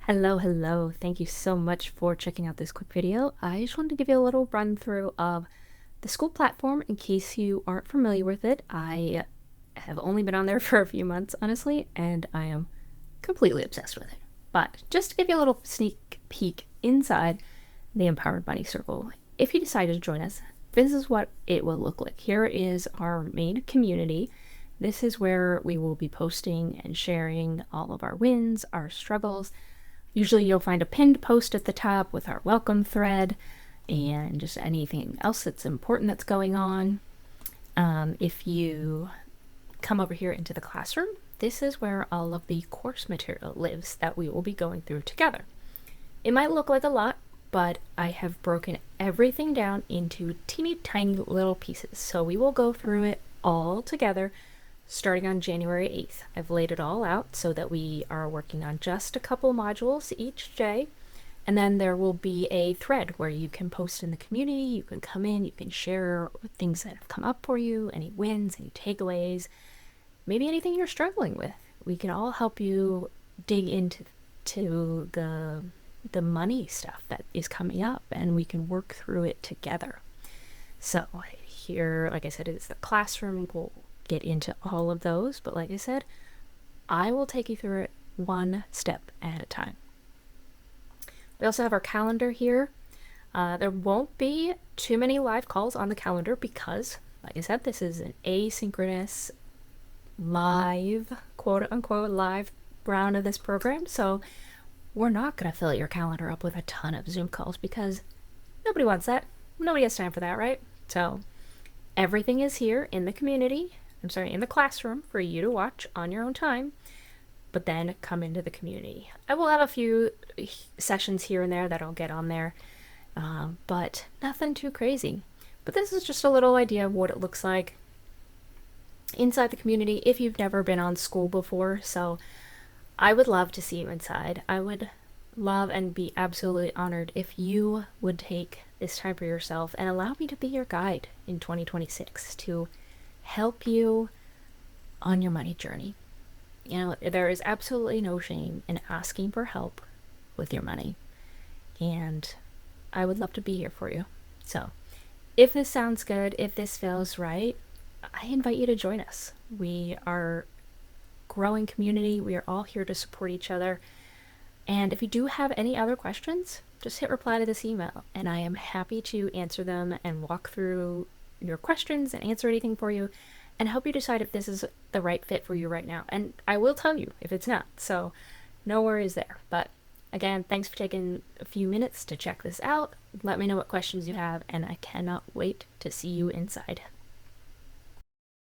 Hello, hello. Thank you so much for checking out this quick video. I just wanted to give you a little run through of the Skool platform in case you aren't familiar with it. I have only been on there for a few months, honestly, and I am completely obsessed with it. But just to give you a little sneak peek inside the Empowered Money Circle, if you decided to join us, this is what it will look like. Here is our main community. This is where we will be posting and sharing all of our wins, our struggles. Usually you'll find a pinned post at the top with our welcome thread and just anything else that's important that's going on. If you come over here into the classroom, this is where all of the course material lives that we will be going through together. It might look like a lot, but I have broken everything down into teeny tiny little pieces. So we will go through it all together starting on January 8th. I've laid it all out so that we are working on just a couple modules each day. And then there will be a thread where you can post in the community, you can come in, you can share things that have come up for you, any wins, any takeaways, maybe anything you're struggling with. We can all help you dig into the money stuff that is coming up, and we can work through it together. So here, like I said, it's the classroom. We'll get into all of those, but like I said, I will take you through it one step at a time. We also have our calendar here. There won't be too many live calls on the calendar because, like I said, this is an asynchronous live, quote unquote, live round of this program. So we're not going to fill your calendar up with a ton of Zoom calls because nobody wants that. Nobody has time for that, right? So everything is here in the community. in the classroom for you to watch on your own time, but then come into the community. I will have a few sessions here and there that I'll get on there, but nothing too crazy. But this is just a little idea of what it looks like inside the community if you've never been on Skool before. So I would love to see you inside. I would love and be absolutely honored if you would take this time for yourself and allow me to be your guide in 2026 to help you on your money journey. You know, there is absolutely no shame in asking for help with your money, and I would love to be here for you. So if this sounds good, if this feels right, I invite you to join us. We are growing community. We are all here to support each other. And if you do have any other questions, just hit reply to this email and I am happy to answer them and walk through your questions and answer anything for you and help you decide if this is the right fit for you right now. And I will tell you if it's not, so no worries there. But again, thanks for taking a few minutes to check this out. Let me know what questions you have, and I cannot wait to see you inside.